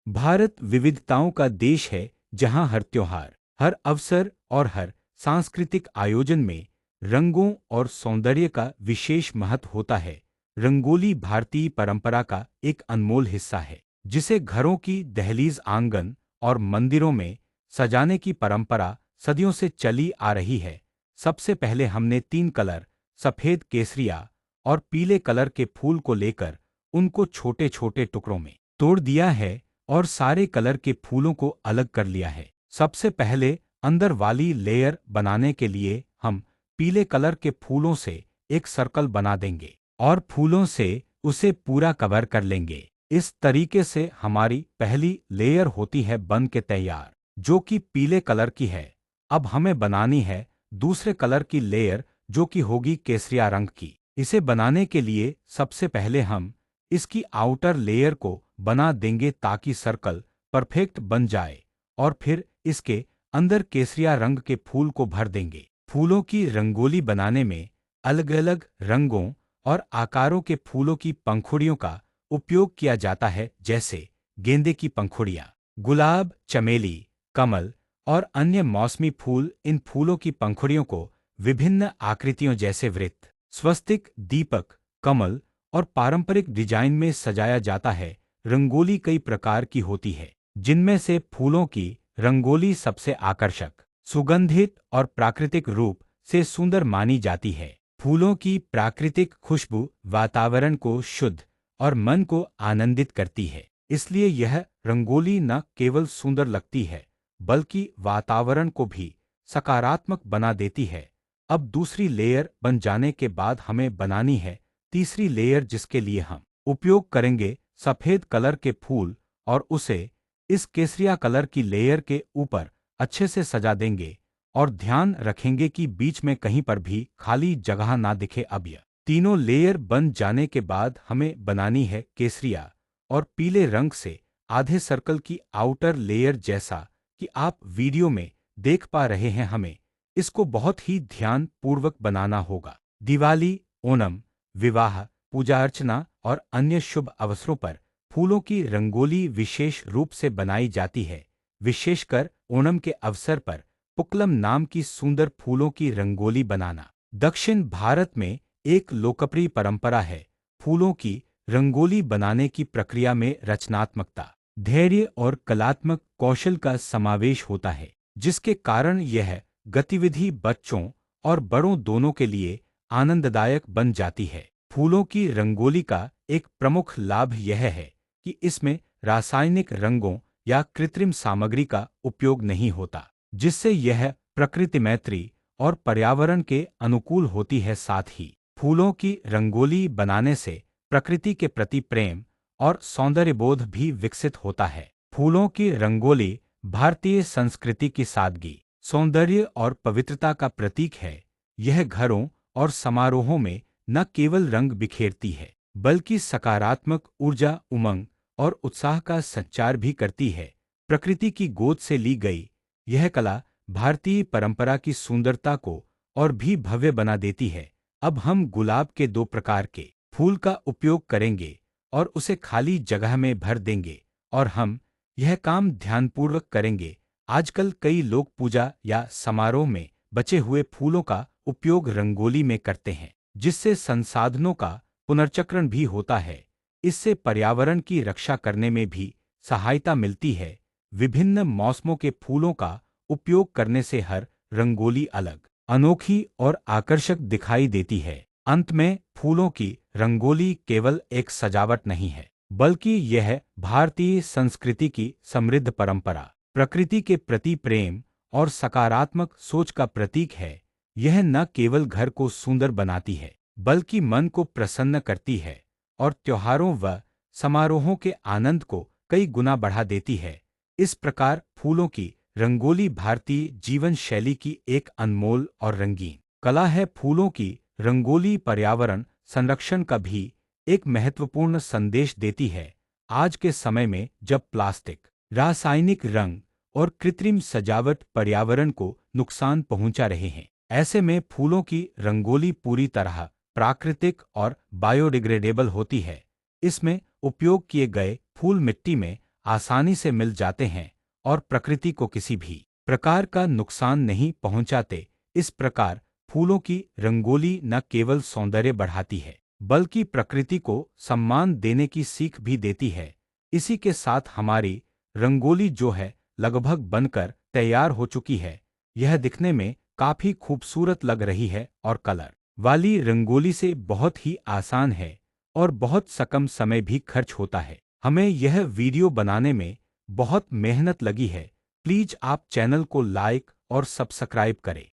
भारत विविधताओं का देश है, जहां हर त्योहार, हर अवसर और हर सांस्कृतिक आयोजन में रंगों और सौंदर्य का विशेष महत्व होता है। रंगोली भारतीय परंपरा का एक अनमोल हिस्सा है, जिसे घरों की दहलीज, आंगन और मंदिरों में सजाने की परंपरा सदियों से चली आ रही है। सबसे पहले हमने तीन कलर, सफेद, केसरिया और पीले कलर के फूल को लेकर उनको छोटे छोटे टुकड़ों में तोड़ दिया है और सारे कलर के फूलों को अलग कर लिया है। सबसे पहले अंदर वाली लेयर बनाने के लिए हम पीले कलर के फूलों से एक सर्कल बना देंगे और फूलों से उसे पूरा कवर कर लेंगे। इस तरीके से हमारी पहली लेयर होती है बन के तैयार, जो कि पीले कलर की है। अब हमें बनानी है दूसरे कलर की लेयर, जो कि होगी केसरिया रंग की। इसे बनाने के लिए सबसे पहले हम इसकी आउटर लेयर को बना देंगे ताकि सर्कल परफेक्ट बन जाए, और फिर इसके अंदर केसरिया रंग के फूल को भर देंगे। फूलों की रंगोली बनाने में अलग अलग रंगों और आकारों के फूलों की पंखुड़ियों का उपयोग किया जाता है, जैसे गेंदे की पंखुड़ियाँ, गुलाब, चमेली, कमल और अन्य मौसमी फूल। इन फूलों की पंखुड़ियों को विभिन्न आकृतियों जैसे वृत्त, स्वस्तिक, दीपक, कमल और पारंपरिक डिजाइन में सजाया जाता है। रंगोली कई प्रकार की होती है, जिनमें से फूलों की रंगोली सबसे आकर्षक, सुगंधित और प्राकृतिक रूप से सुंदर मानी जाती है। फूलों की प्राकृतिक खुशबू वातावरण को शुद्ध और मन को आनंदित करती है, इसलिए यह रंगोली न केवल सुंदर लगती है बल्कि वातावरण को भी सकारात्मक बना देती है। अब दूसरी लेयर बन जाने के बाद हमें बनानी है तीसरी लेयर, जिसके लिए हम उपयोग करेंगे सफेद कलर के फूल और उसे इस केसरिया कलर की लेयर के ऊपर अच्छे से सजा देंगे और ध्यान रखेंगे कि बीच में कहीं पर भी खाली जगह ना दिखे। अब यह तीनों लेयर बन जाने के बाद हमें बनानी है केसरिया और पीले रंग से आधे सर्कल की आउटर लेयर, जैसा कि आप वीडियो में देख पा रहे हैं। हमें इसको बहुत ही ध्यान पूर्वक बनाना होगा। दिवाली, ओणम, विवाह, पूजा अर्चना और अन्य शुभ अवसरों पर फूलों की रंगोली विशेष रूप से बनाई जाती है। विशेषकर ओणम के अवसर पर पुक्कलम नाम की सुंदर फूलों की रंगोली बनाना दक्षिण भारत में एक लोकप्रिय परंपरा है। फूलों की रंगोली बनाने की प्रक्रिया में रचनात्मकता, धैर्य और कलात्मक कौशल का समावेश होता है, जिसके कारण यह गतिविधि बच्चों और बड़ों दोनों के लिए आनंददायक बन जाती है। फूलों की रंगोली का एक प्रमुख लाभ यह है कि इसमें रासायनिक रंगों या कृत्रिम सामग्री का उपयोग नहीं होता, जिससे यह प्रकृति मैत्री और पर्यावरण के अनुकूल होती है। साथ ही फूलों की रंगोली बनाने से प्रकृति के प्रति प्रेम और सौंदर्यबोध भी विकसित होता है। फूलों की रंगोली भारतीय संस्कृति की सादगी, सौंदर्य और पवित्रता का प्रतीक है। यह घरों और समारोहों में न केवल रंग बिखेरती है, बल्कि सकारात्मक ऊर्जा, उमंग और उत्साह का संचार भी करती है। प्रकृति की गोद से ली गई यह कला भारतीय परंपरा की सुंदरता को और भी भव्य बना देती है। अब हम गुलाब के दो प्रकार के फूल का उपयोग करेंगे और उसे खाली जगह में भर देंगे, और हम यह काम ध्यानपूर्वक करेंगे। आजकल कई लोग पूजा या समारोह में बचे हुए फूलों का उपयोग रंगोली में करते हैं, जिससे संसाधनों का पुनर्चक्रण भी होता है। इससे पर्यावरण की रक्षा करने में भी सहायता मिलती है। विभिन्न मौसमों के फूलों का उपयोग करने से हर रंगोली अलग, अनोखी और आकर्षक दिखाई देती है। अंत में फूलों की रंगोली केवल एक सजावट नहीं है, बल्कि यह भारतीय संस्कृति की समृद्ध परंपरा, प्रकृति के प्रति प्रेम और सकारात्मक सोच का प्रतीक है। यह न केवल घर को सुंदर बनाती है, बल्कि मन को प्रसन्न करती है और त्योहारों व समारोहों के आनंद को कई गुना बढ़ा देती है। इस प्रकार फूलों की रंगोली भारतीय जीवन शैली की एक अनमोल और रंगीन कला है। फूलों की रंगोली पर्यावरण संरक्षण का भी एक महत्वपूर्ण संदेश देती है। आज के समय में जब प्लास्टिक, रासायनिक रंग और कृत्रिम सजावट पर्यावरण को नुकसान पहुंचा रहे हैं, ऐसे में फूलों की रंगोली पूरी तरह प्राकृतिक और बायोडिग्रेडेबल होती है। इसमें उपयोग किए गए फूल मिट्टी में आसानी से मिल जाते हैं और प्रकृति को किसी भी प्रकार का नुकसान नहीं पहुंचाते। इस प्रकार फूलों की रंगोली न केवल सौंदर्य बढ़ाती है, बल्कि प्रकृति को सम्मान देने की सीख भी देती है। इसी के साथ हमारी रंगोली जो है लगभग बनकर तैयार हो चुकी है। यह दिखने में काफी खूबसूरत लग रही है और कलर वाली रंगोली से बहुत ही आसान है और बहुत कम समय भी खर्च होता है। हमें यह वीडियो बनाने में बहुत मेहनत लगी है। प्लीज आप चैनल को लाइक और सब्सक्राइब करें।